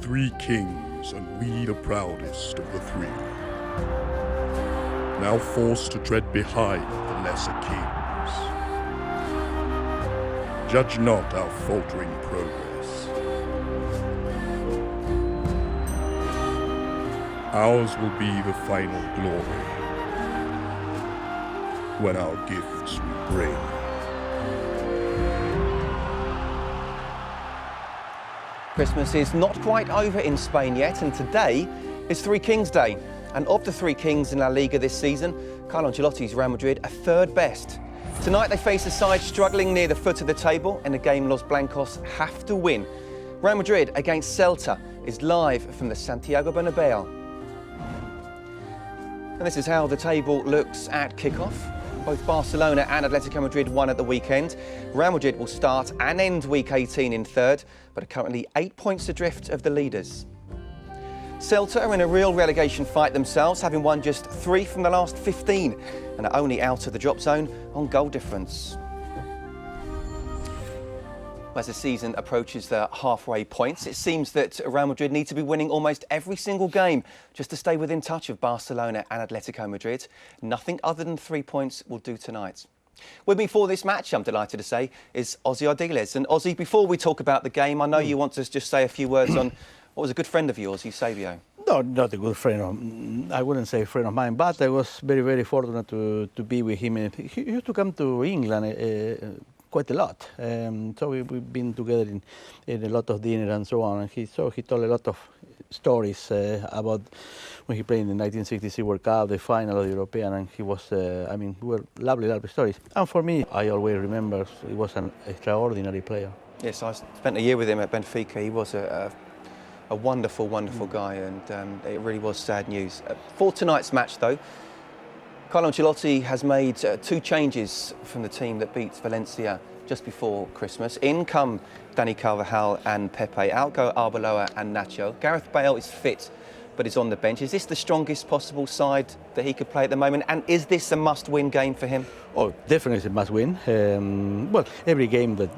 three kings, and we the proudest of the three. Now forced to tread behind the lesser kings. Judge not our faltering progress. Ours will be the final glory, when our gifts we bring. Christmas is not quite over in Spain yet, and today is Three Kings Day. And of the three kings in La Liga this season, Carlo Ancelotti's Real Madrid are third best. Tonight they face a side struggling near the foot of the table in a game Los Blancos have to win. Real Madrid against Celta is live from the Santiago Bernabeu. And this is how the table looks at kickoff. Both Barcelona and Atletico Madrid won at the weekend. Real Madrid will start and end week 18 in third, but are currently 8 points adrift of the leaders. Celta are in a real relegation fight themselves, having won just 3 from the last 15 and are only out of the drop zone on goal difference. As the season approaches the halfway points, it seems that Real Madrid need to be winning almost every single game just to stay within touch of Barcelona and Atletico Madrid. Nothing other than 3 points will do tonight. With me for this match, I'm delighted to say, is Ozzy Ardiles. And Ozzy, before we talk about the game, I know you want to just say a few words on what was a good friend of yours, Eusebio. No, not a good friend. I wouldn't say a friend of mine, but I was very, very fortunate to be with him. He used to come to England quite a lot. So we've been together in a lot of dinner and so on. And he told a lot of stories about when he played in the 1966 World Cup, the final of the European, and he was, we were lovely, lovely stories. And for me, I always remember he was an extraordinary player. Yes, I spent a year with him at Benfica. He was a wonderful, wonderful guy, and it really was sad news. For tonight's match, though, Carlo Ancelotti has made 2 changes from the team that beat Valencia just before Christmas. In come Dani Carvajal and Pepe. Out go Arbeloa and Nacho. Gareth Bale is fit, but is on the bench. Is this the strongest possible side that he could play at the moment? And is this a must-win game for him? Oh, definitely it's a must-win. Well, every game that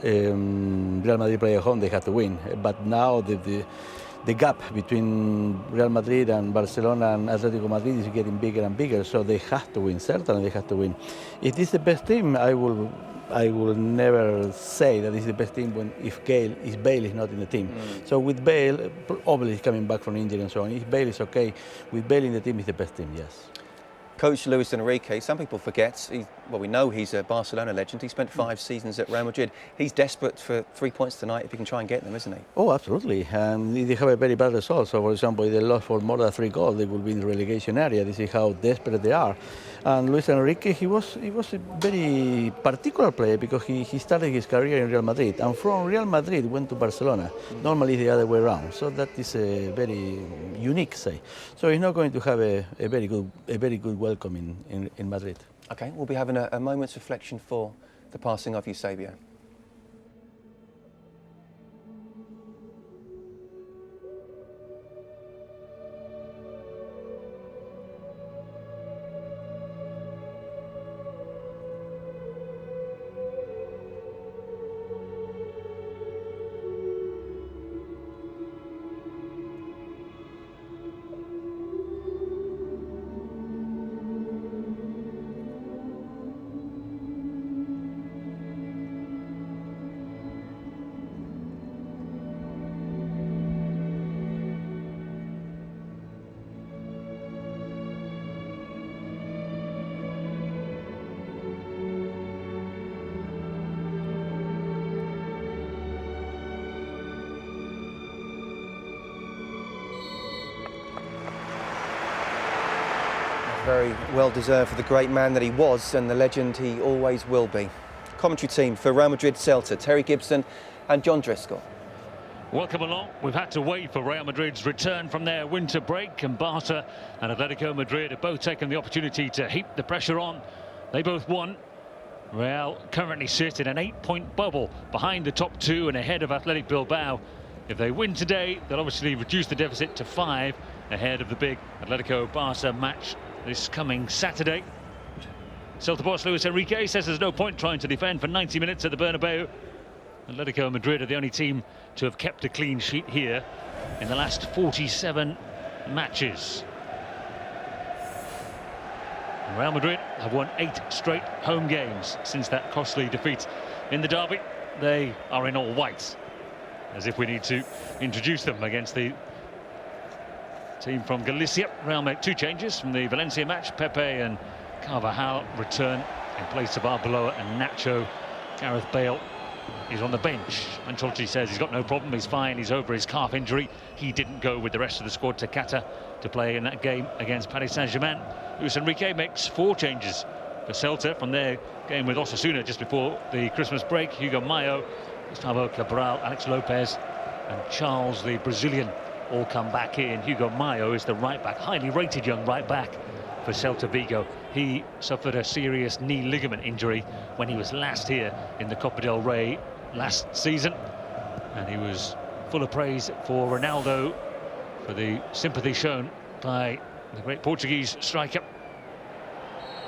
Real Madrid play at home, they have to win. But now the gap between Real Madrid and Barcelona and Atletico Madrid is getting bigger and bigger, so they have to win. Certainly they have to win. If this is the best team, I will never say that this is the best team if Bale is not in the team. So with Bale, obviously he's coming back from injury and so on. If Bale is okay, with Bale in the team, it's the best team, yes. Coach Luis Enrique, some people forget, we know he's a Barcelona legend. He spent 5 seasons at Real Madrid. He's desperate for 3 points tonight if he can try and get them, isn't he? Oh, absolutely. And they have a very bad result. So, for example, if they lost for more than 3 goals, they will be in the relegation area. This is how desperate they are. And Luis Enrique, he was a very particular player because he started his career in Real Madrid. And from Real Madrid went to Barcelona. Normally the other way around. So that is a very unique say. So he's not going to have a very good welcome in Madrid. OK, we'll be having a moment's reflection for the passing of Eusebio. Very well deserved for the great man that he was and the legend he always will be. Commentary team for Real Madrid Celta, Terry Gibson and John Driscoll. Welcome along. We've had to wait for Real Madrid's return from their winter break, and Barca and Atletico Madrid have both taken the opportunity to heap the pressure on. They both won. Real currently sit in an 8-point bubble behind the top 2 and ahead of Athletic Bilbao. If they win today, they'll obviously reduce the deficit to 5 ahead of the big Atletico-Barca match this coming Saturday. Celta boss Luis Enrique says there's no point trying to defend for 90 minutes at the Bernabeu. Atletico Madrid are the only team to have kept a clean sheet here in the last 47 matches. Real Madrid have won 8 straight home games since that costly defeat in the derby. They are in all white, as if we need to introduce them against the team from Galicia. Real made 2 changes from the Valencia match. Pepe and Carvajal return in place of Arbeloa and Nacho. Gareth Bale is on the bench. Ancelotti says he's got no problem, he's fine, he's over his calf injury. He didn't go with the rest of the squad to Qatar to play in that game against Paris Saint-Germain. Luis Enrique makes 4 changes for Celta from their game with Osasuna just before the Christmas break. Hugo Mayo, Gustavo Cabral, Alex Lopez and Charles, the Brazilian, all come back in. Hugo Mayo is the right back, highly rated young right back for Celta Vigo. He suffered a serious knee ligament injury when he was last here in the Copa del Rey last season, and he was full of praise for Ronaldo for the sympathy shown by the great Portuguese striker.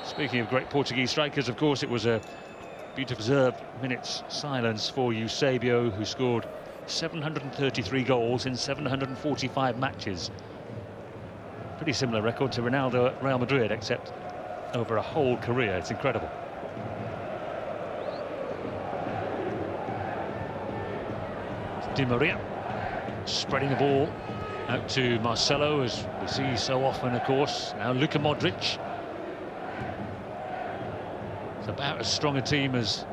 Speaking of great Portuguese strikers, of course, it was a beautiful reserved minute's silence for Eusebio, who scored 733 goals in 745 matches. Pretty similar record to Ronaldo at Real Madrid, except over a whole career. It's incredible. Di Maria spreading the ball out to Marcelo, as we see so often, of course. Now Luka Modric. It's about as strong a team as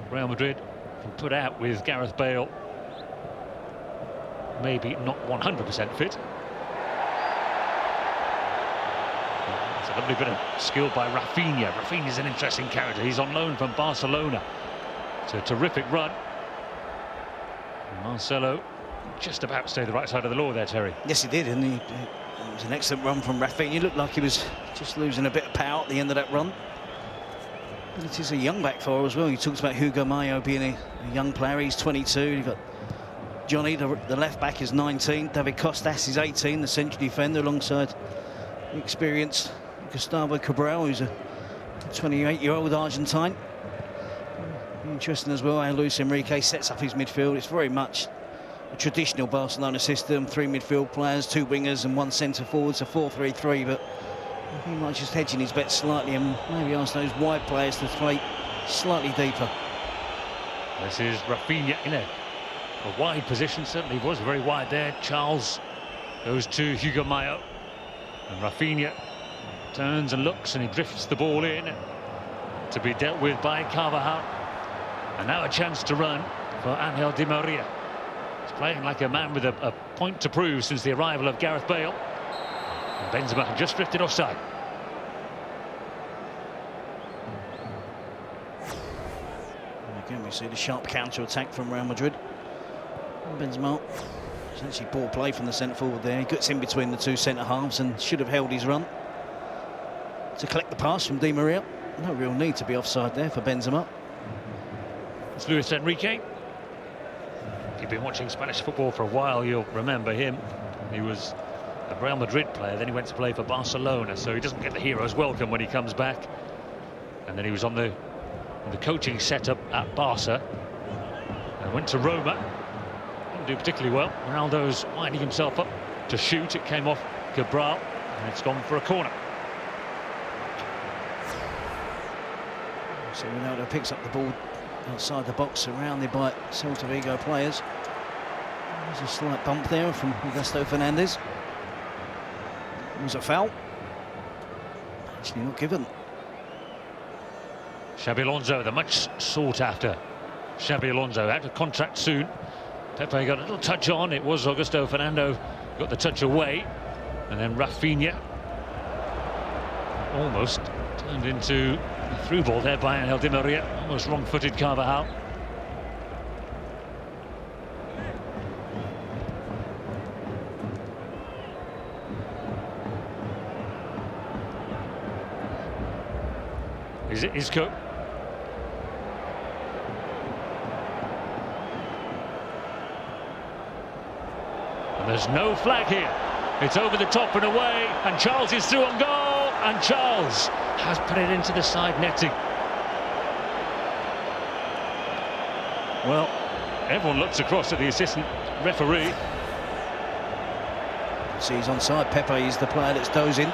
Real Madrid can put out with Gareth Bale maybe not 100% fit. It's a lovely bit of skill by Rafinha. Rafinha's an interesting character. He's on loan from Barcelona. It's a terrific run. Marcelo just about stayed the right side of the law there, Terry. Yes, he did, and it was an excellent run from Rafinha. He looked like he was just losing a bit of power at the end of that run. But it is a young back four as well. He talks about Hugo Mayo being a young player. He's 22. You've got Johnny, the left back, is 19. David Costas is 18, the central defender, alongside the experienced Gustavo Cabral, who's a 28-year-old Argentine. Interesting as well how Luis Enrique sets up his midfield. It's very much a traditional Barcelona system: 3 midfield players, 2 wingers and 1 centre forward. It's a 4-3-3, but he might just hedging his bet slightly and maybe ask those wide players to play slightly deeper. This is Rafinha in a wide position. Certainly was very wide there. Charles goes to Hugo Mayo, and Rafinha turns and looks, and he drifts the ball in to be dealt with by Carvajal. And now a chance to run for Angel Di Maria. He's playing like a man with a point to prove since the arrival of Gareth Bale. And Benzema just drifted offside. And again, we see the sharp counter-attack from Real Madrid. And Benzema, it's actually poor play from the centre-forward there. He gets in between the 2 centre-halves and should have held his run to collect the pass from Di Maria. No real need to be offside there for Benzema. It's Luis Enrique. If you've been watching Spanish football for a while, you'll remember him. He was a Real Madrid player, then he went to play for Barcelona, so he doesn't get the hero's welcome when he comes back. And then he was on the coaching setup at Barca and went to Roma. Didn't do particularly well. Ronaldo's winding himself up to shoot. It came off Cabral, and it's gone for a corner. So Ronaldo picks up the ball outside the box, surrounded by Celta Vigo players. There's a slight bump there from Augusto Fernandez. It was a foul. Actually not given. Xabi Alonso, the much sought after Xabi Alonso, out of contract soon. Pepe got a little touch on. It was Augusto Fernando got the touch away, and then Rafinha almost turned into a through ball there by Angel Di Maria. Almost wrong-footed Carvajal. Is it Isco? And there's no flag here. It's over the top and away, and Charles is through on goal, and Charles has put it into the side netting. Well, Everyone looks across at the assistant referee. See, he's onside. Pepe is the player that's dozing.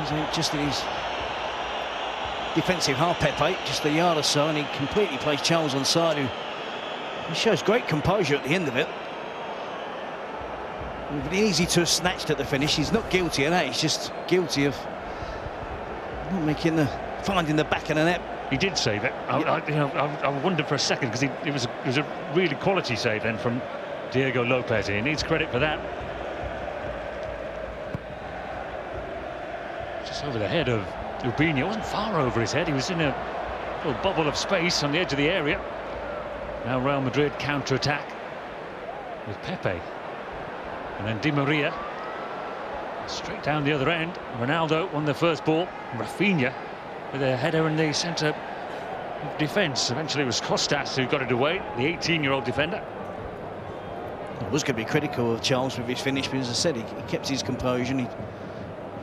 He's just in his defensive half, Pepe, just a yard or so, and he completely plays Charles onside, who shows great composure at the end of it. It would be easy to have snatched at the finish. He's not guilty of that. He's just guilty of not making finding the back of the net. He did save it. I wondered for a second, because it was a really quality save then from Diego Lopez. He needs credit for that. Just over the head of Urbina. It wasn't far over his head. He was in a little bubble of space on the edge of the area. Now Real Madrid counter-attack with Pepe. And then Di Maria. Straight down the other end. Ronaldo won the first ball. Rafinha with a header in the centre of defence. Eventually it was Costas who got it away, the 18-year-old defender. I was going to be critical of Charles with his finish, but as I said, he kept his composure and he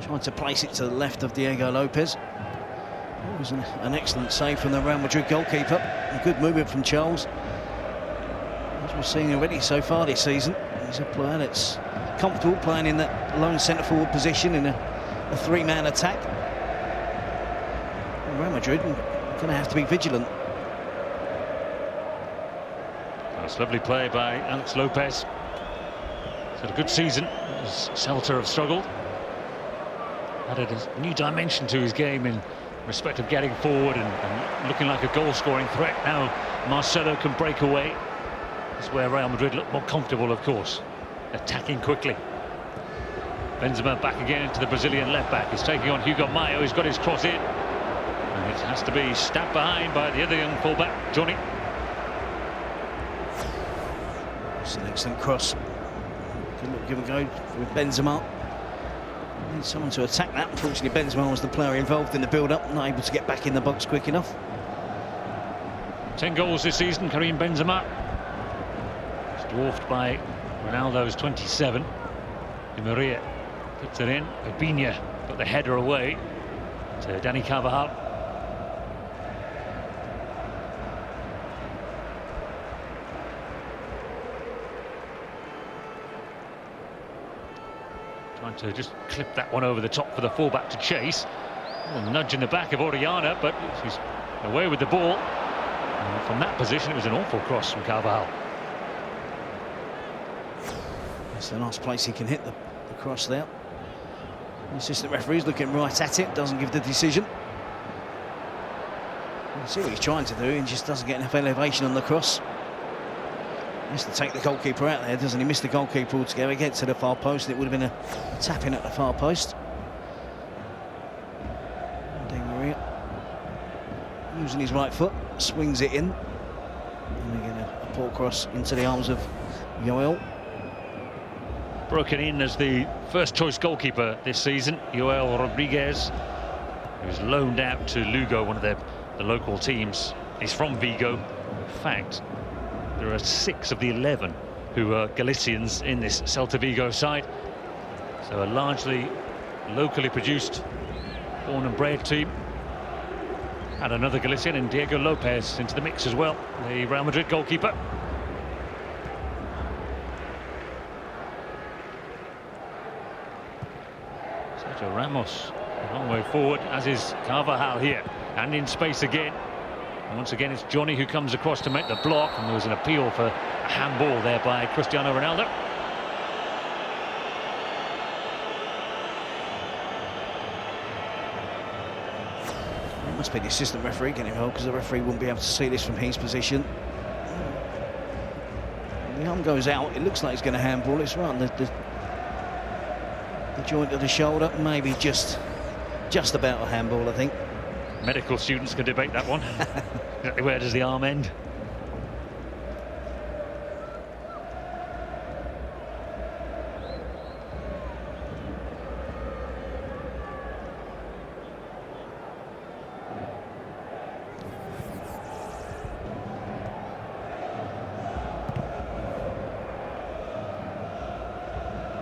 tried to place it to the left of Diego Lopez. It was an excellent save from the Real Madrid goalkeeper. A good movement from Charles. As we've seen already so far this season, he's a player that's comfortable playing in that lone centre-forward position in a three-man attack. And Real Madrid are going to have to be vigilant. That's lovely play by Alex Lopez. He's had a good season as Celta have struggled. Added a new dimension to his game in respect of getting forward and looking like a goal-scoring threat. Now Marcelo can break away. That's where Real Madrid look more comfortable, of course, attacking quickly. Benzema back again into the Brazilian left-back. He's taking on Hugo Mayo. He's got his cross in. And it has to be stabbed behind by the other young fullback, Johnny. It's an excellent cross. Good give and go with Benzema. Need someone to attack that. Unfortunately, Benzema was the player involved in the build-up, not able to get back in the box quick enough. 10 goals this season, Karim Benzema. It's dwarfed by Ronaldo's 27. Di Maria puts it in. Urbina got the header away to Dani Carvajal. Trying to just clip that one over the top for the fullback to chase. A nudge in the back of Orellana, but she's away with the ball. And from that position, it was an awful cross from Carvajal. It's the last place he can hit the cross there. The assistant referee's looking right at it, doesn't give the decision. You can see what he's trying to do, and just doesn't get enough elevation on the cross. He has to take the goalkeeper out there, doesn't he? Missed the goalkeeper altogether, gets to the far post, and it would have been a tap-in at the far post. Di Maria using his right foot, swings it in. And again, a poor cross into the arms of Joel. Broken in as the first choice goalkeeper this season, Joel Rodriguez, who's loaned out to Lugo, one of the local teams. He's from Vego. In fact, there are 6 of the 11 who are Galicians in this Celta Vigo side. So a largely locally produced, born and bred team. And another Galician in Diego Lopez into the mix as well, the Real Madrid goalkeeper. Sergio Ramos a long way forward, as is Carvajal here, and in space again. And once again, it's Johnny who comes across to make the block, and there was an appeal for a handball there by Cristiano Ronaldo. It must be the assistant referee getting involved, because the referee wouldn't be able to see this from his position. The arm goes out, it looks like he's going to handball. It's right on the joint of the shoulder, maybe just about a handball, I think. Medical students can debate that one. Exactly where does the arm end?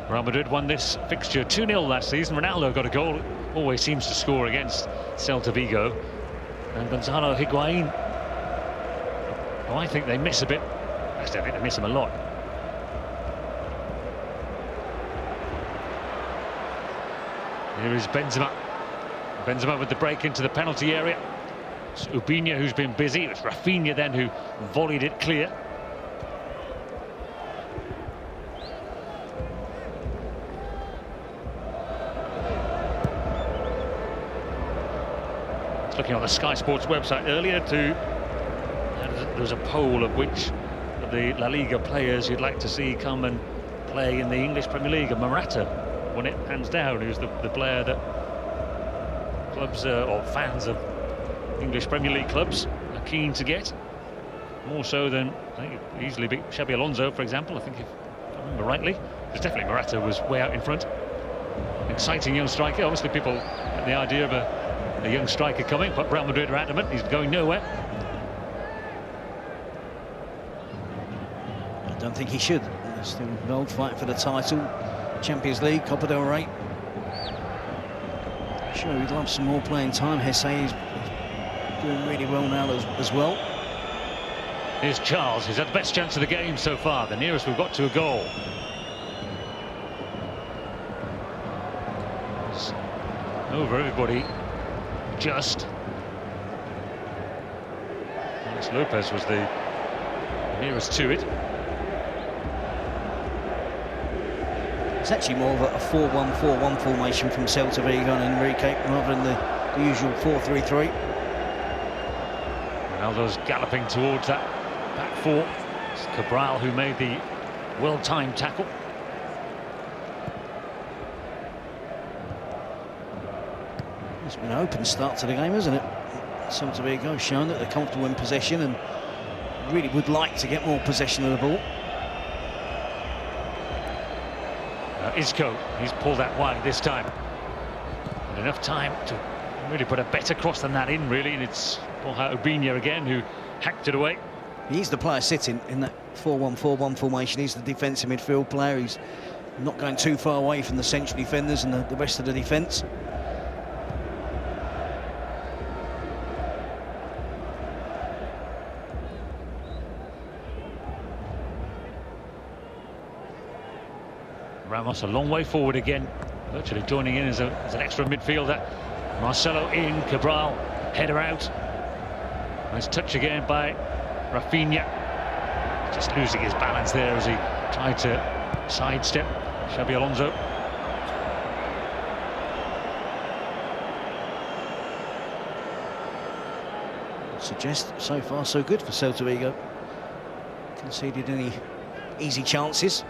Real Madrid won this fixture 2-0 last season. Ronaldo got a goal, always seems to score against Celta Vigo. And Gonzalo Higuain, oh, I think they miss a bit because I think they miss him a lot. Here is Benzema. Benzema with the break into the penalty area. It's Ubinha who's been busy. It's Rafinha then who volleyed it clear. Looking on the Sky Sports website earlier, there was a poll of which of the La Liga players you'd like to see come and play in the English Premier League, and Morata won it hands down. He was the player that clubs or fans of English Premier League clubs are keen to get, more so than I think it easily beat Xabi Alonso, for example. I think if I remember rightly, because definitely Morata was way out in front. Exciting young striker. Obviously, people had the idea of a young striker coming, but Real Madrid are adamant he's going nowhere. I don't think he should. They're still involved, fighting for the title, Champions League, Copa del Rey. Sure, we'd love some more playing time. Hesse is doing really well now as well. Here's Charles. He's had the best chance of the game so far, the nearest we've got to a goal. It's over everybody. Just Alex Lopez was the nearest to it. It's actually more of a 4-1-4-1 formation from Celta, Vego and Enrique, rather than the usual 4-3-3. Ronaldo's galloping towards that back four. It's Cabral who made the well-timed tackle. It's been an open start to the game, hasn't it? Celta Vigo shown that they're comfortable in possession and really would like to get more possession of the ball. Isco, he's pulled that wide this time. And enough time to really put a better cross than that in, really, and it's Borja Ubinha again who hacked it away. He's the player sitting in that 4-1-4-1 formation. He's the defensive midfield player. He's not going too far away from the central defenders and the rest of the defence. Ramos a long way forward again, virtually joining in as an extra midfielder. Marcelo in, Cabral, header out. Nice touch again by Rafinha. Just losing his balance there as he tried to sidestep Xabi Alonso. Suggest so far so good for Celta Vigo. Conceded any easy chances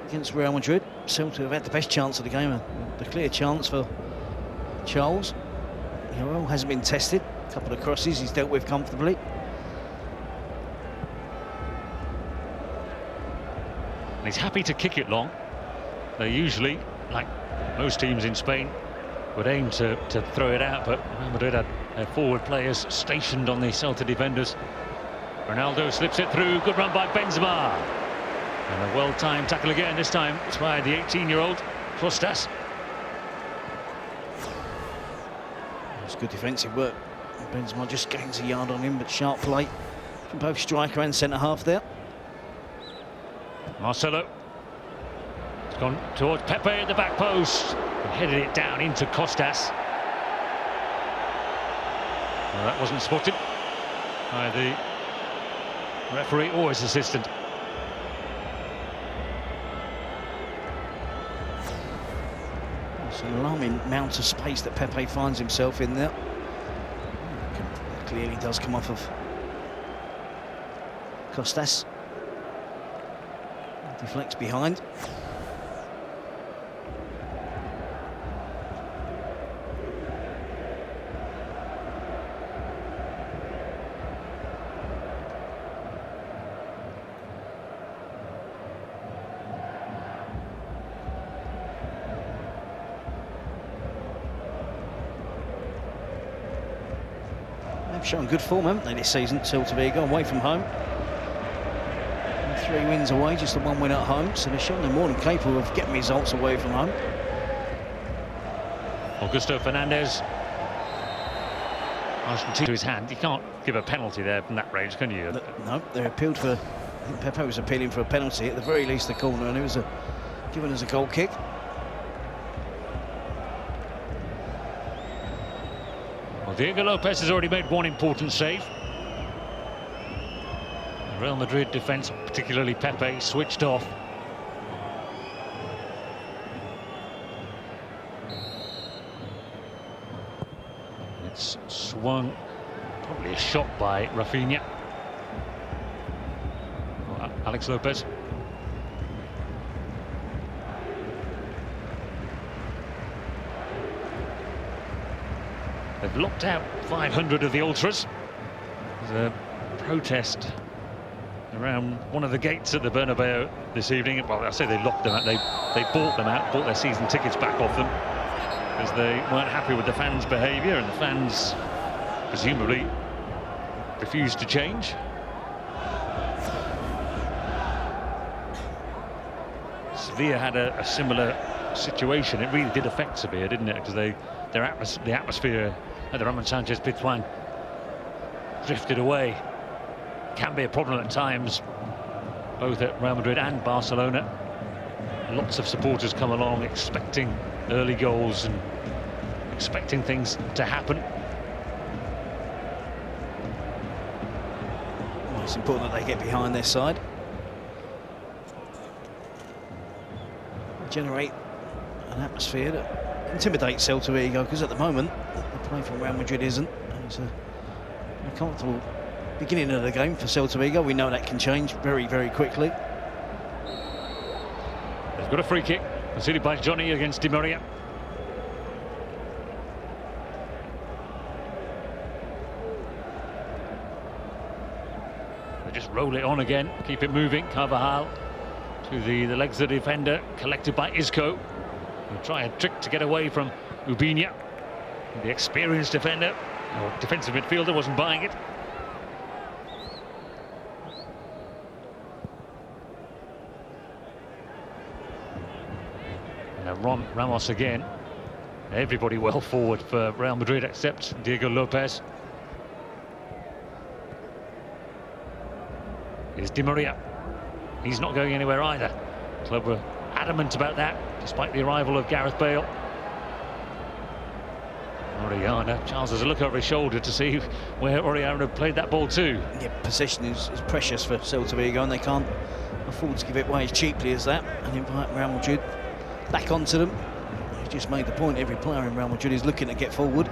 against Real Madrid. Celta have had the best chance of the game, the clear chance for Charles. Hero hasn't been tested. A couple of crosses he's dealt with comfortably. And he's happy to kick it long. They usually, like most teams in Spain, would aim to throw it out, but Real Madrid had their forward players stationed on the Celta defenders. Ronaldo slips it through. Good run by Benzema. And a well-timed tackle again, this time it's by the 18-year-old Costas. It's good defensive work. Benzema just gains a yard on him, but sharp play from both striker and centre-half there. Marcelo. It's gone towards Pepe at the back post. He headed it down into Costas. Well, that wasn't spotted by the referee or his assistant. It's an alarming amount of space that Pepe finds himself in there. Clearly does come off of Costas. Deflects behind. They've shown good form, haven't they, this season? Celta Vigo away from home. 3 wins away, just the 1 win at home, so they're showing they're more than capable of getting results away from home. Augusto Fernandez. Argentina to his hand. You can't give a penalty there from that range, can you? No, they're appealed for I think Pepe was appealing for a penalty, at the very least a corner, and it was given as a goal kick. Well, Diego Lopez has already made one important save. The Real Madrid defence, particularly Pepe, switched off. It's swung, probably a shot by Rafinha. Well, Alex Lopez. They've locked out 500 of the ultras. There's a protest around one of the gates at the Bernabeu this evening. Well, I say they locked them out. They bought them out, bought their season tickets back off them because they weren't happy with the fans' behaviour, and the fans presumably refused to change. Sevilla had a similar situation. It really did affect Sevilla, didn't it? Because the atmosphere at the Ramon Sanchez Pizjuan drifted away. Can be a problem at times, both at Real Madrid and Barcelona. Lots of supporters come along expecting early goals and expecting things to happen. Well, it's important that they get behind their side, generate an atmosphere that intimidates Celta Vigo, because at the moment the play from Real Madrid isn't. It's a comfortable beginning of the game for Celta Vigo. We know that can change very, very quickly. They've got a free kick conceded by Johnny against Di Maria. They just roll it on again, keep it moving. Carvajal to the legs of the defender, collected by Isco. He'll try a trick to get away from Ubiña. The experienced defender, or defensive midfielder, wasn't buying it. Now Ramos again. Everybody well forward for Real Madrid except Diego Lopez. Here's Di Maria. He's not going anywhere either. Club were adamant about that, despite the arrival of Gareth Bale. Orellana. Charles has a look over his shoulder to see where Orellana played that ball to. Yeah, possession is precious for Celta Vigo, and they can't afford to give it away as cheaply as that and invite Real Madrid back onto them. He just made the point, every player in Real Madrid is looking to get forward.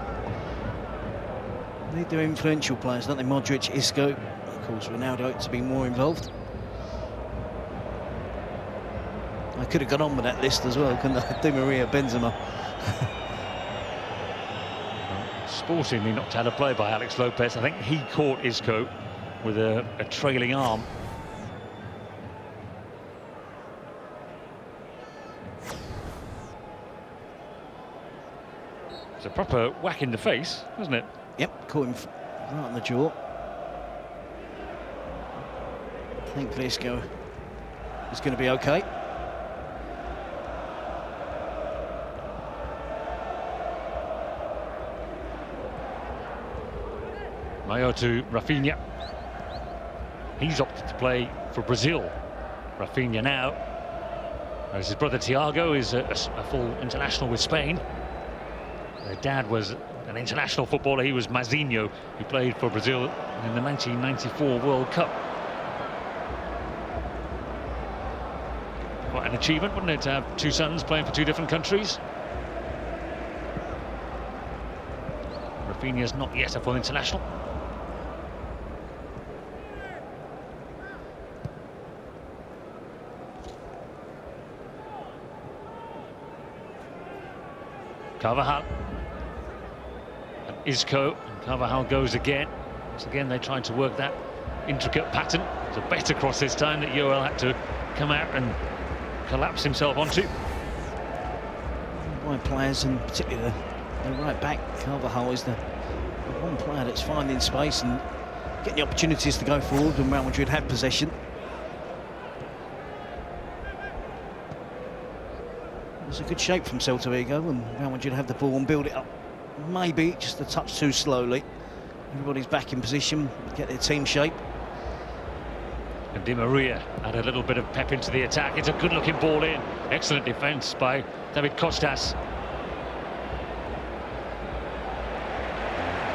They need their influential players, don't they? Modric, Isco, of course Ronaldo to be more involved. I could have gone on with that list as well, couldn't I? Di Maria, Benzema. Sportingly knocked out a play by Alex Lopez. I think he caught Isco with a trailing arm. It's a proper whack in the face, wasn't it? Yep, caught him right on the jaw. Thankfully Isco is going to be okay. Mayo to Rafinha. He's opted to play for Brazil. Rafinha now, whereas his brother Thiago is a full international with Spain. Their dad was an international footballer. He was Mazinho, who played for Brazil in the 1994 World Cup. Quite an achievement, wouldn't it, to have two sons playing for two different countries? Rafinha's not yet a full international. Carvajal and Isco, and Carvajal goes again. Once again, they tried to work that intricate pattern. It's a better cross this time that Yoel had to come out and collapse himself onto. Wide players, and particularly the right back, Carvajal is the one player that's finding space and getting the opportunities to go forward when Real Madrid have possession. It's a good shape from Celta Vigo, and Real Madrid have the ball and build it up. Maybe just a touch too slowly. Everybody's back in position, get their team shape. And Di Maria add a little bit of pep into the attack. It's a good-looking ball in. Excellent defence by David Costas.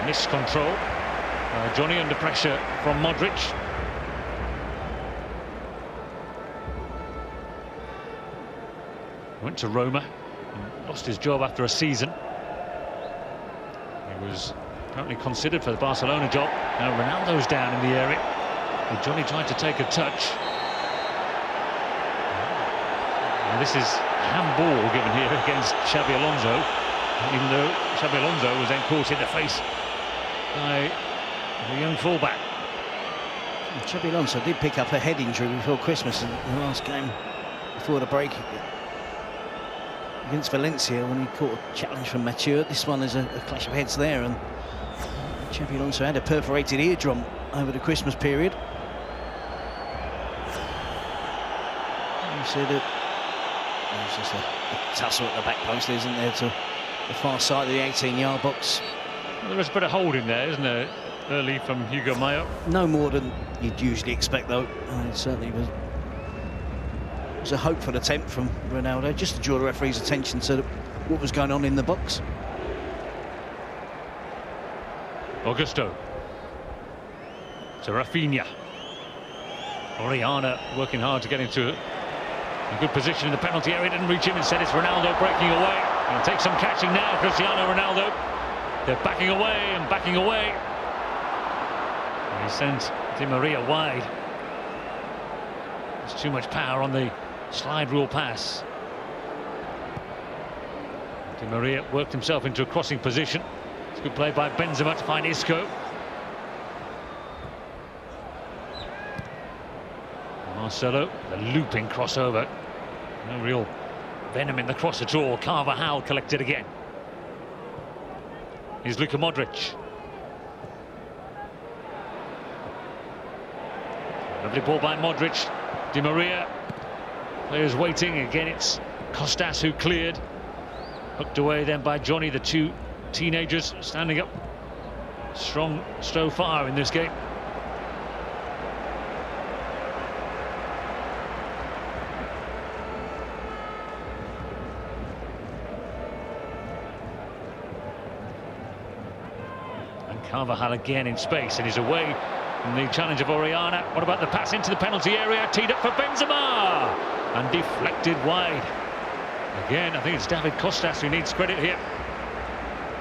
Missed control. Johnny under pressure from Modric. Went to Roma and lost his job after a season. He was apparently considered for the Barcelona job. Now Ronaldo's down in the area. And Johnny tried to take a touch. Now this is handball given here against Xabi Alonso, even though Xabi Alonso was then caught in the face by the young fullback. Xabi Alonso did pick up a head injury before Christmas in the last game before the break against Valencia when he caught a challenge from Mathieu. This one is a clash of heads there, and Xabi Alonso had a perforated eardrum over the Christmas period. You see that there's just a tussle at the back post, isn't there, to the far side of the 18-yard box. Well, there was a bit of holding there, isn't there, early from Hugo Mayo? No more than you'd usually expect, though. It certainly was a hopeful attempt from Ronaldo, just to draw the referee's attention to what was going on in the box. Augusto to Rafinha. Oriana working hard to get into a good position in the penalty area. Didn't reach him. Instead, it's Ronaldo breaking away. He'll take some catching now. Cristiano Ronaldo. They're backing away and backing away. And he sent Di Maria wide. There's too much power on the slide rule pass. Di Maria worked himself into a crossing position. It's good play by Benzema to find Isco. Marcelo, the looping crossover. No real venom in the cross at all. Carvajal collected again. Here's Luka Modric. Lovely ball by Modric. Di Maria. Players waiting. Again, it's Costas who cleared. Hooked away then by Johnny. The two teenagers standing up strong so far in this game. Carvajal again in space, and he's away from the challenge of Oriana. What about the pass into the penalty area? Teed up for Benzema and deflected wide. Again, I think it's David Costas who needs credit here.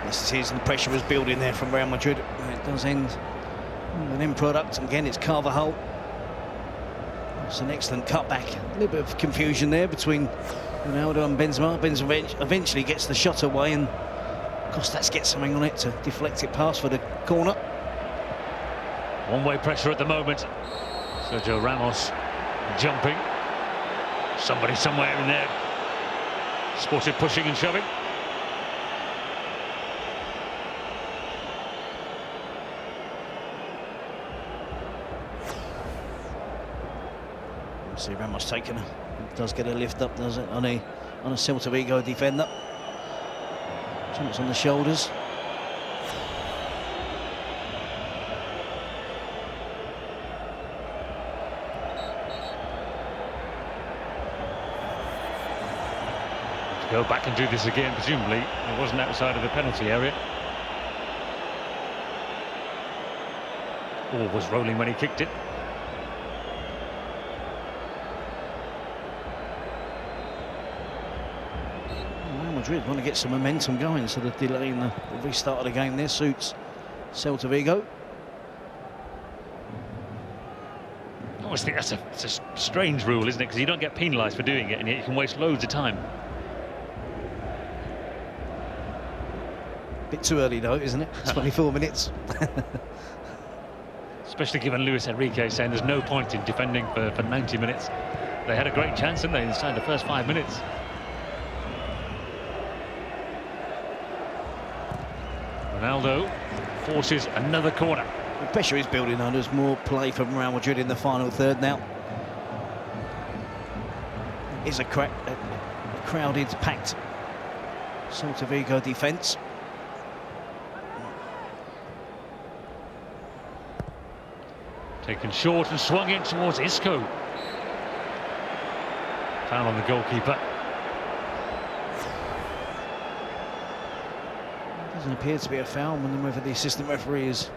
Yes, it is, and the pressure was building there from Real Madrid. It does end with an end product. Again, it's Carvajal. It's an excellent cutback. A little bit of confusion there between Ronaldo and Benzema. Benzema eventually gets the shot away, and Costas gets something on it to deflect it past for the corner. One-way pressure at the moment. Sergio Ramos jumping. Somebody somewhere in there spotted pushing and shoving. See Ramos taken. Does get a lift up, does it, on a Celta Vigo defender. Jumps on the shoulders. To go back and do this again, presumably it wasn't outside of the penalty area. Ball was rolling when he kicked it. Madrid want to get some momentum going, so the delay in the restart of the game there suits Celta Vigo. I always think that's a strange rule, isn't it? Because you don't get penalised for doing it, and yet you can waste loads of time. Bit too early though, isn't it? 24 minutes. Especially given Luis Enrique saying there's no point in defending for 90 minutes. They had a great chance, didn't they, inside the first 5 minutes. Ronaldo forces another corner. The pressure is building on. There's more play from Real Madrid in the final third now. It is a crowded, packed Celta Vigo defence. Taken short and swung in towards Isco. Foul on the goalkeeper. Doesn't appear to be a foul. Wondering whether the assistant referee is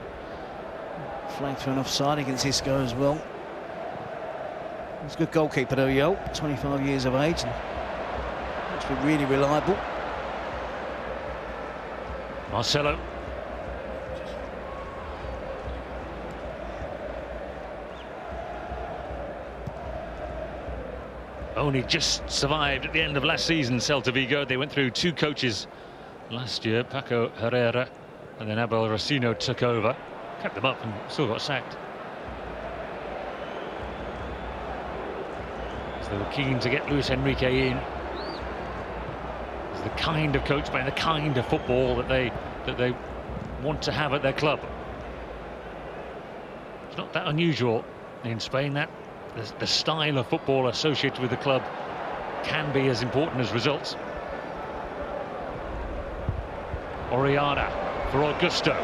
flagged for an offside against Isco as well. He's a good goalkeeper though, Yo, 25 years of age, and looks to be really reliable. Marcelo. Only just survived at the end of last season, Celta Vigo. They went through 2 coaches last year, Paco Herrera and then Abel Racino took over. Kept them up and still got sacked. So they were keen to get Luis Enrique in. He's the kind of coach playing the kind of football that they want to have at their club. It's not that unusual in Spain, that the style of football associated with the club can be as important as results. Oriana for Augusto.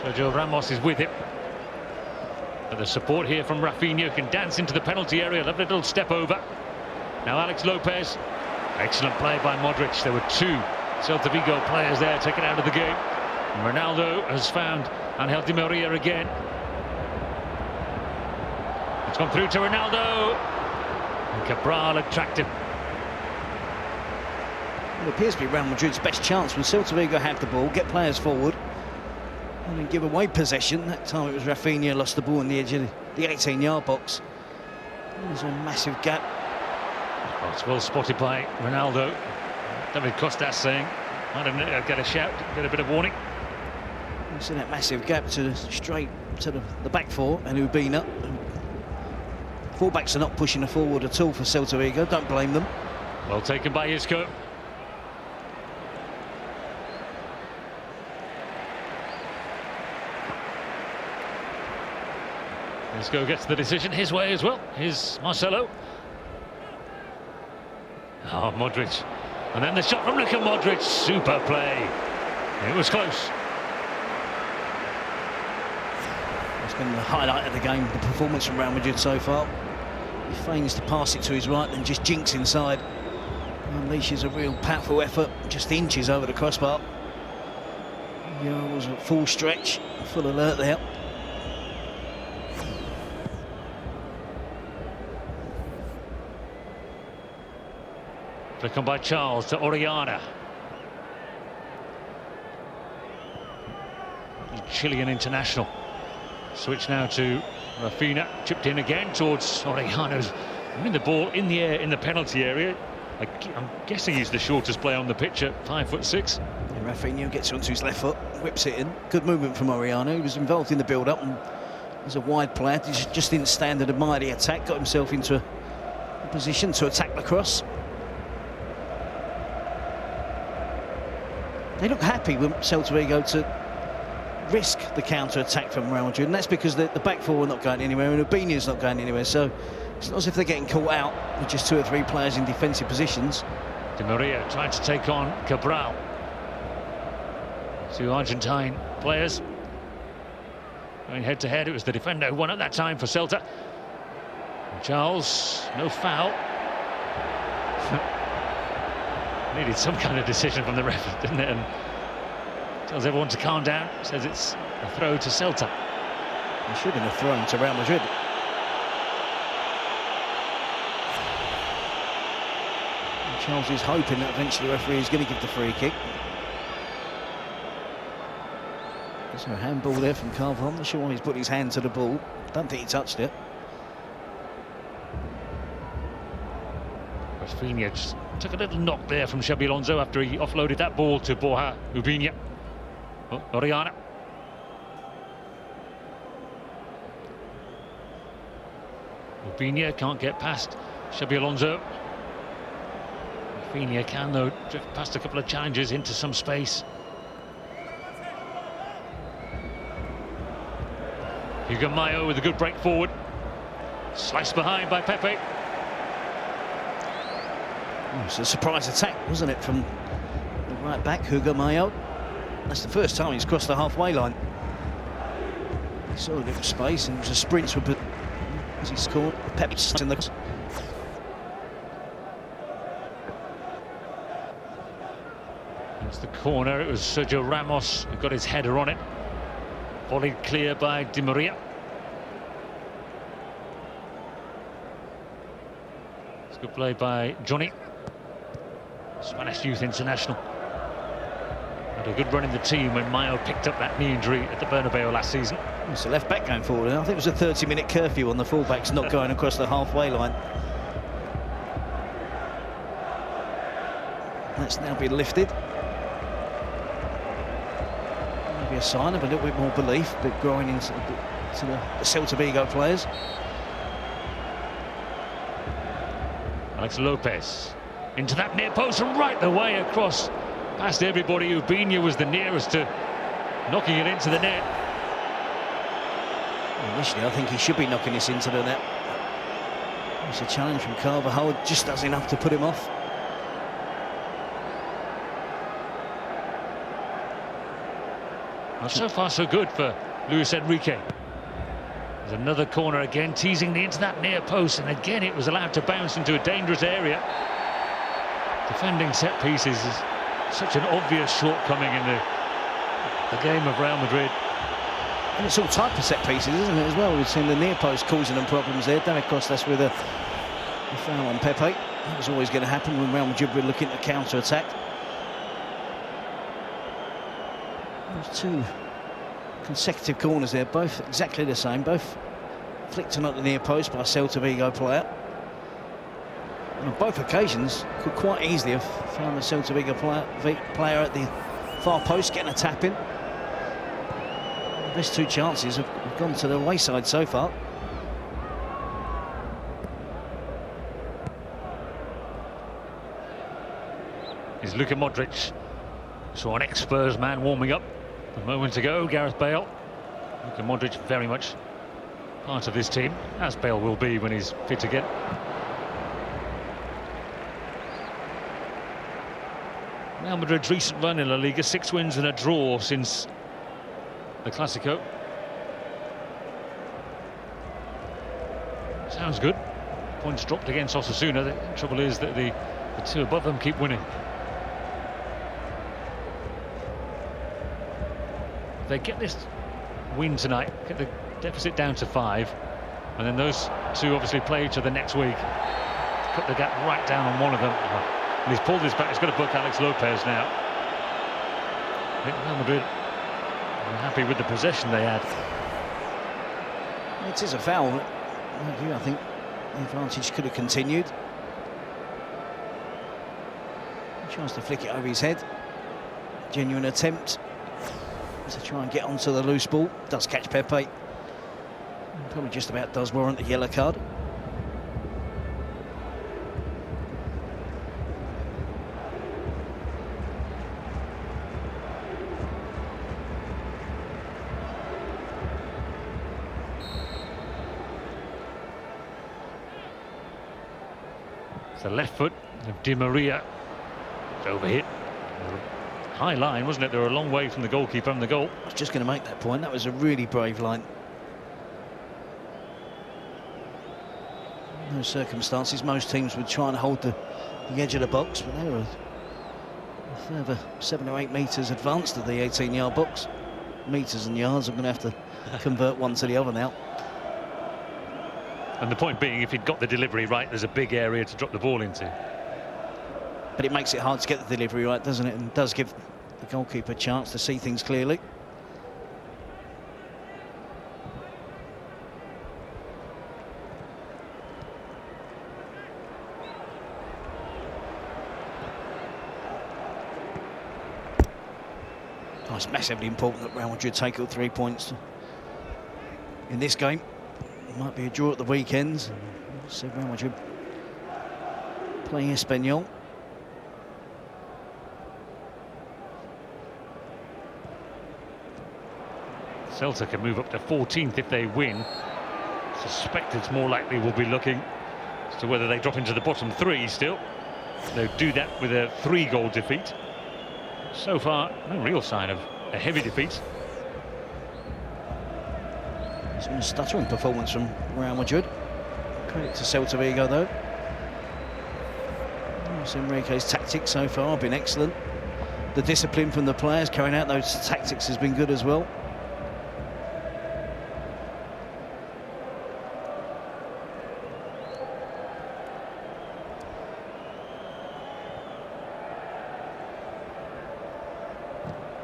Sergio Ramos is with him. But the support here from Rafinha, can dance into the penalty area. Lovely little step over. Now Alex Lopez. Excellent play by Modric. There were 2 Celta Vigo players there taken out of the game. And Ronaldo has found Angel Di Maria again. It's gone through to Ronaldo. And Cabral attractive. It appears to be Real Madrid's best chance when Celta Vigo have the ball, get players forward, and then give away possession. That time it was Rafinha lost the ball on the edge of the 18-yard box. There's a massive gap. Oh, it's well spotted by Ronaldo. David Costas saying, I don't know, get a shout, get a bit of warning. You see that massive gap to straight to the back 4 and Ubina. Fullbacks are not pushing the forward at all for Celta Vigo. Don't blame them. Well taken by Isco. Isco gets the decision his way as well. Here's Marcelo. Oh, Modric. And then the shot from Luka Modric. Super play. It was close. It's been the highlight of the game, the performance from Real Madrid so far. He feigns to pass it to his right and just jinks inside. Unleashes a real powerful effort, just inches over the crossbar. Yeah, was a full stretch, full alert there. Flick on by Charles to Oriana. Chilean international. Switch now to Rafinha, chipped in again towards Oriana's. I mean, the ball in the air in the penalty area. I'm guessing he's the shortest player on the pitch at 5'6". And Rafinha gets onto his left foot, whips it in. Good movement from Oriana. He was involved in the build-up and was a wide player. He just didn't stand and admire the attack. Got himself into a position to attack the cross. They look happy with Celta Vigo to risk the counter-attack from Real Madrid, and that's because the back 4 are not going anywhere and Ubina's not going anywhere, so it's not as if they're getting caught out with just 2 or 3 players in defensive positions. Di Maria trying to take on Cabral. 2 Argentine players going head-to-head. It was the defender who won at that time for Celta. And Charles, no foul. Needed some kind of decision from the ref, didn't it? And tells everyone to calm down. Says it's a throw to Celta. It should have been a throw to Real Madrid. And Charles is hoping that eventually the referee is going to give the free kick. There's a handball there from Carvalho. I'm not sure why he's put his hand to the ball. Don't think he touched it. Rafinha just took a little knock there from Xabi Alonso after he offloaded that ball to Borja Ubina. Oh, Oriana. Ubina can't get past Xabi Alonso. Rafinha can, though, drift past a couple of challenges into some space. Hugo Mayo with a good break forward. Sliced behind by Pepe. Oh, it's a surprise attack, wasn't it, from the right back, Hugo Mayo. That's the first time he's crossed the halfway line. He saw a little space and it was a sprint with as he scored. Pep's in the. It's the corner. It was Sergio Ramos who got his header on it. Volleyed clear by Di Maria. It's good play by Johnny, Spanish youth international. Had a good run in the team when Mayo picked up that knee injury at the Bernabeu last season. It's the left back going forward, and I think it was a 30-minute curfew on the fullbacks not going across the halfway line. That's now been lifted. Maybe a sign of a little bit more belief, but growing into the Celta Vigo players. Alex Lopez into that near post and right the way across past everybody. Ubinha was the nearest to knocking it into the net. Initially, I think he should be knocking this into the net. It's a challenge from Carvajal, just does enough to put him off. Well, so far so good for Luis Enrique. There's another corner again, teasing into that near post, and again it was allowed to bounce into a dangerous area. Defending set pieces is such an obvious shortcoming in the game of Real Madrid. And it's all type of set pieces, isn't it, as well? We've seen the near post causing them problems there. Derek Costas with a foul on Pepe. That was always going to happen when Real Madrid were looking to counter-attack. There's two consecutive corners there, both exactly the same, both flicked on at the near post by a Celta Vigo player. And on both occasions, could quite easily have found the Celta Vigo player at the far post getting a tap in. The best two chances have gone to the wayside so far. Is Luka Modric. Saw an ex-Spurs man warming up a moment ago, Gareth Bale. Luka Modric very much part of this team, as Bale will be when he's fit again. Real Madrid's recent run in La Liga, 6 wins and a draw since the Clásico. Sounds good. Points dropped against Osasuna. The trouble is that the two above them keep winning. If they get this win tonight, get the deficit down to 5, and then those two obviously play each other next week, cut the gap right down on one of them. And he's pulled this back. He's got to book Alex Lopez now. I think Real Madrid are happy with the possession they had. It is a foul. Like you, I think the advantage could have continued. A chance to flick it over his head. Genuine attempt to try and get onto the loose ball. Does catch Pepe. Probably just about does warrant a yellow card. It's the left foot of Di Maria. It's overhit. High line, wasn't it? They were a long way from the goalkeeper and the goal. I was just going to make that point. That was a really brave line. In those circumstances, most teams would try and hold the edge of the box, but they were a further 7 or 8 metres advanced of the 18-yard box. Metres and yards, I'm going to have to convert one to the other now. And the point being, if he'd got the delivery right, there's a big area to drop the ball into. But it makes it hard to get the delivery right, doesn't it? And does give the goalkeeper a chance to see things clearly. Oh, it's massively important that Real Madrid take all 3 points in this game. It might be a draw at the weekends. So Real Madrid playing Espanyol. Celta can move up to 14th if they win. Suspect it's more likely we'll be looking as to whether they drop into the bottom 3 still. They'll do that with a 3-goal defeat. So far, no real sign of a heavy defeat. It's been a stuttering performance from Real Madrid. Credit to Celta Vigo though. Enrique's tactics so far have been excellent. The discipline from the players carrying out those tactics has been good as well.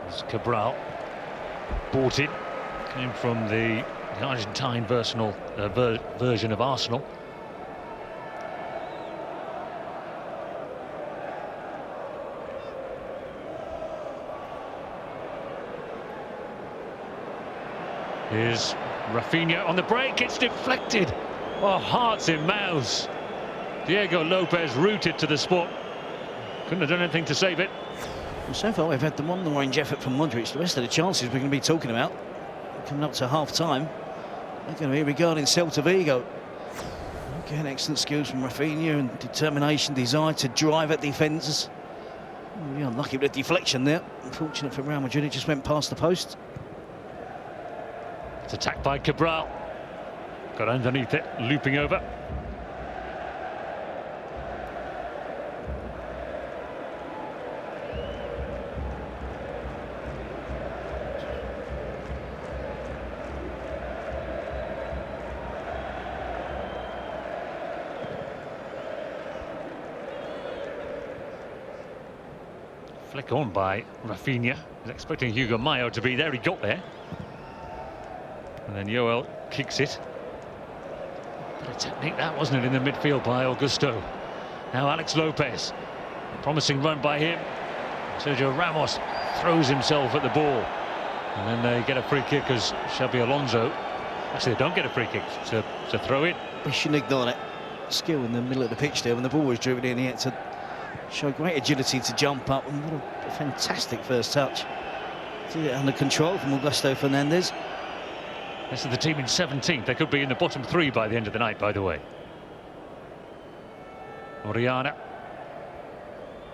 It's Cabral, bought it, came from the Argentine version of Arsenal. Here's Rafinha on the break, it's deflected. Oh, hearts in mouths. Diego Lopez rooted to the spot. Couldn't have done anything to save it. Well, so far we've had the long-range effort from Modric. The rest of the chances we're going to be talking about coming up to half-time, they're going to be regarding Celta Vigo. Again, excellent skills from Rafinha and determination, desire to drive at defenders. Really unlucky with the deflection there. Unfortunate for Real Madrid, it just went past the post. It's attacked by Cabral. Got underneath it, looping over. Flick on by Rafinha. He's expecting Hugo Mayo to be there. He got there. And then Joel kicks it. Bit of technique that, wasn't it, in the midfield by Augusto. Now Alex Lopez. Promising run by him. Sergio Ramos throws himself at the ball. And then they get a free kick as Xabi Alonso. Actually, they don't get a free kick. It's a throw in. We shouldn't ignore that skill in the middle of the pitch there. When the ball was driven in, he had to show great agility to jump up. And what a fantastic first touch. To get under control from Augusto Fernandez. This is the team in 17th. They could be in the bottom 3 by the end of the night, by the way. Oriana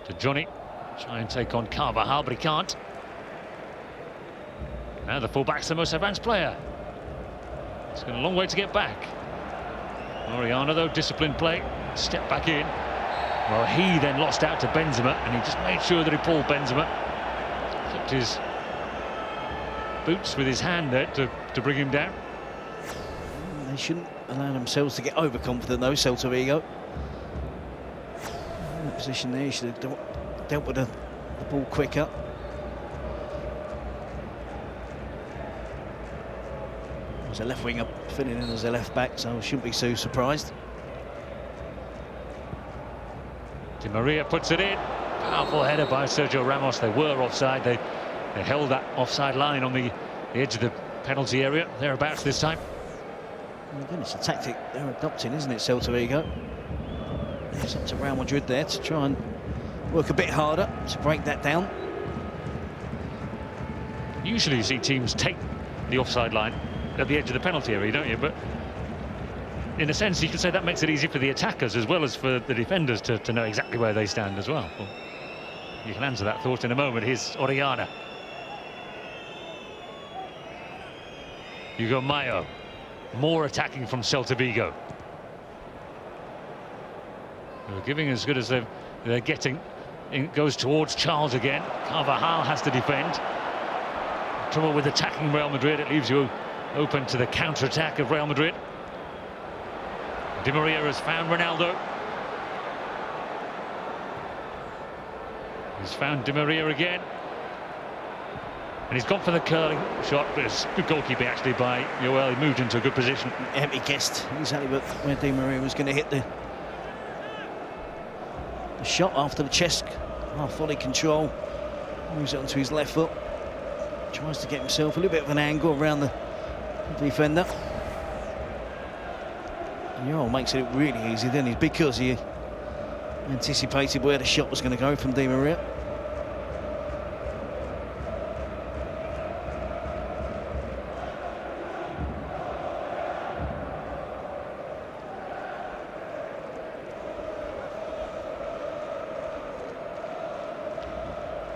to Johnny. Try and take on Carvajal, but he can't. Now the fullback's the most advanced player. It's got a long way to get back. Oriana, though, disciplined play. Step back in. Well, he then lost out to Benzema, and he just made sure that he pulled Benzema. Flipped his boots with his hand there to bring him down. They shouldn't allow themselves to get overconfident though, Celta Vigo. In that position there, you should have dealt with the ball quicker. There's a left winger filling in as a left back, so I shouldn't be so surprised. Di Maria puts it in. Powerful header by Sergio Ramos. They were offside. They held that offside line on the edge of the penalty area, thereabouts this time. And again, it's a tactic they're adopting, isn't it, Celta Vigo? It's up to Real Madrid there to try and work a bit harder to break that down. Usually you see teams take the offside line at the edge of the penalty area, don't you? But in a sense, you could say that makes it easy for the attackers as well as for the defenders to know exactly where they stand as well. Well, you can answer that thought in a moment. Here's Oriana. Hugo Mayo. More attacking from Celta Vigo. They're giving as good as they're getting. It goes towards Charles again. Carvajal has to defend. Trouble with attacking Real Madrid. It leaves you open to the counter-attack of Real Madrid. Di Maria has found Ronaldo. He's found Di Maria again. And he's gone for the curling shot, but it's good goalkeeping actually by Joel. He moved into a good position. Yeah, he guessed exactly where Di Maria was going to hit the shot after the chest. Half-volley control. Moves it onto his left foot. Tries to get himself a little bit of an angle around the defender. Joel makes it really easy then, because he anticipated where the shot was going to go from Di Maria.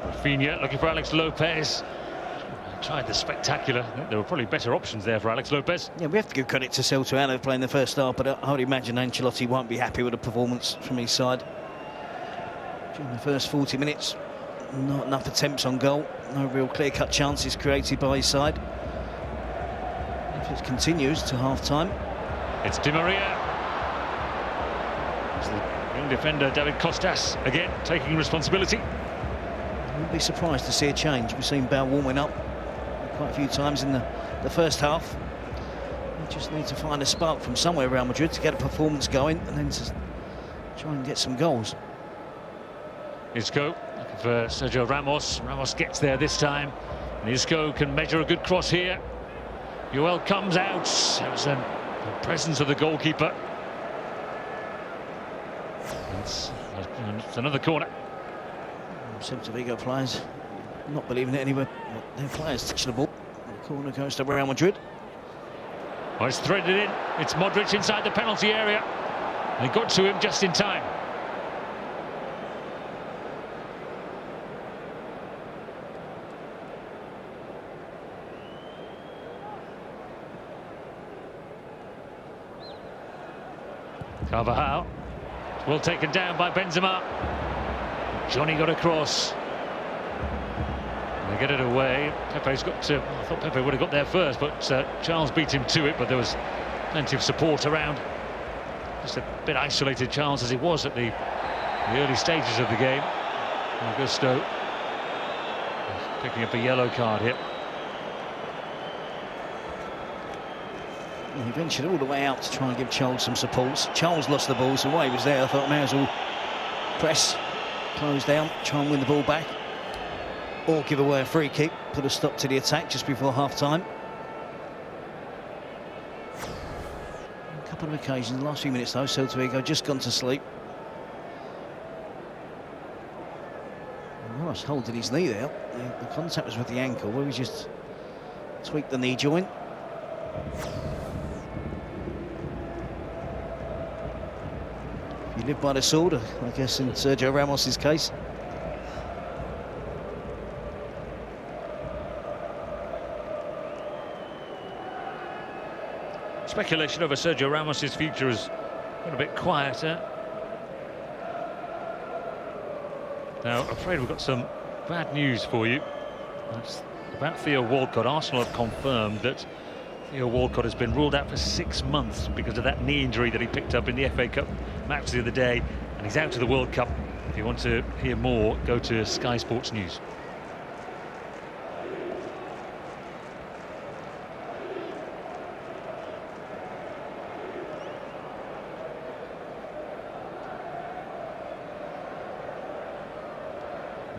Rafinha looking for Alex Lopez. Tried the spectacular. I think there were probably better options there for Alex Lopez. Yeah, we have to give credit to Celta how they've played in the first half, but I would imagine Ancelotti won't be happy with the performance from his side. During the first 40 minutes, not enough attempts on goal, no real clear-cut chances created by his side. If it continues to half-time. It's Di Maria. It's the young defender David Costas again taking responsibility. I wouldn't be surprised to see a change. We've seen Bale warming up quite a few times in the first half. We just need to find a spark from somewhere around Madrid to get a performance going and then to try and get some goals. Isco looking for Sergio Ramos. Ramos gets there this time. And Isco can measure a good cross here. Joel comes out. It was the presence of the goalkeeper. It's another corner. Celta Vigo players not believing it anywhere. Their players touch the ball. The corner goes to Real Madrid. Well, it's threaded in. It's Modric inside the penalty area. They got to him just in time. Carvajal. Well taken down by Benzema. Johnny got across. They get it away. Pepe's got to. I thought Pepe would have got there first, but Charles beat him to it. But there was plenty of support around. Just a bit isolated, Charles, as he was at the early stages of the game. Augusto picking up a yellow card here. He ventured all the way out to try and give Charles some support. Charles lost the ball, so while he was there, I thought may as well press, close down, try and win the ball back, or give away a free kick, put a stop to the attack just before half-time. A couple of occasions, the last few minutes though, Celta Vigo just gone to sleep. Morris holding his knee there. The contact was with the ankle, where he just tweaked the knee joint. You live by the sword, I guess, in Sergio Ramos's case. Speculation over Sergio Ramos's future has got a bit quieter. Now, I'm afraid we've got some bad news for you. That's about Theo Walcott. Arsenal have confirmed that Theo Walcott has been ruled out for 6 months because of that knee injury that he picked up in the FA Cup match the other day, and he's out of the World Cup. If you want to hear more, go to Sky Sports News.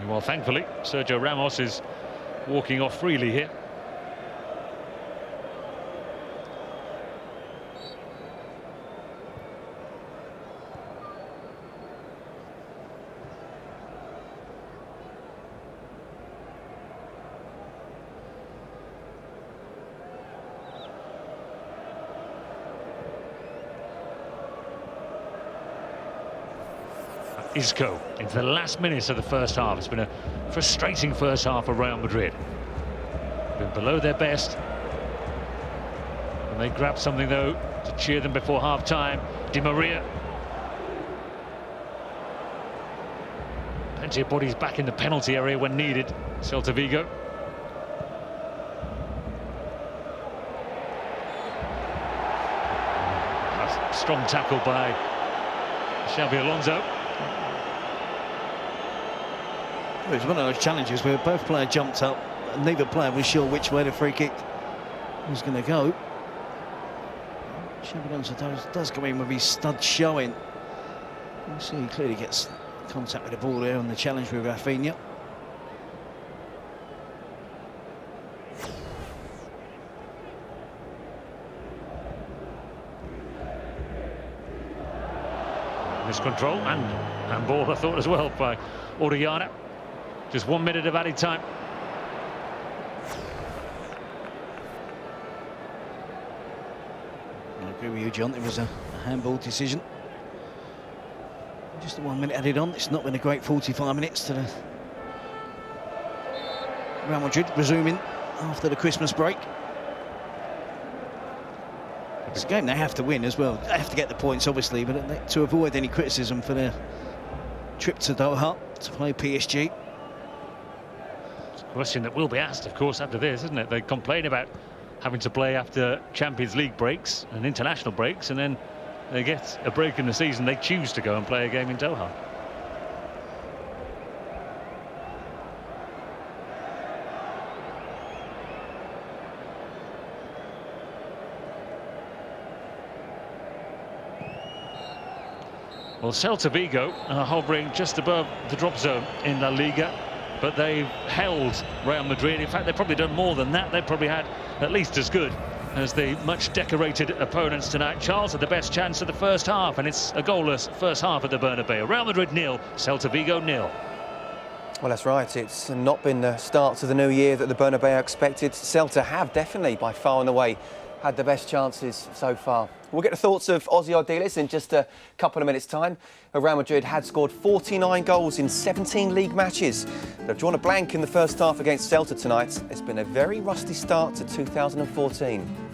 Well, thankfully, Sergio Ramos is walking off freely here. Isco into the last minutes of the first half. It's been a frustrating first half for Real Madrid. Been below their best. And they grabbed something, though, to cheer them before half-time. Di Maria. Plenty of bodies back in the penalty area when needed. Celta Vigo. A strong tackle by Xabi Alonso. It was one of those challenges where both players jumped up and neither player was sure which way the free kick was going to go. Xabi Alonso does go in with his stud showing. You see he clearly gets contact with the ball there on the challenge with Rafinha. Miscontrol and ball, I thought, as well, by Orellana. Just 1 minute of added time. I agree with you, John. It was a handball decision. Just the 1 minute added on. It's not been a great 45 minutes to the Real Madrid resuming after the Christmas break. It's a game they have to win as well. They have to get the points, obviously, but to avoid any criticism for their trip to Doha to play PSG. It's a question that will be asked, of course, after this, isn't it? They complain about having to play after Champions League breaks and international breaks, and then they get a break in the season. They choose to go and play a game in Doha. Well, Celta Vigo are hovering just above the drop zone in La Liga, but they've held Real Madrid. In fact, they've probably done more than that. They've probably had at least as good as the much decorated opponents tonight. Charles had the best chance of the first half, and it's a goalless first half at the Bernabeu. Real Madrid 0, Celta Vigo 0. Well, that's right. It's not been the start to the new year that the Bernabeu expected. Celta have definitely, by far and away, had the best chances so far. We'll get the thoughts of Ozzy Ardiles in just a couple of minutes' time. Real Madrid had scored 49 goals in 17 league matches. They've drawn a blank in the first half against Celta tonight. It's been a very rusty start to 2014.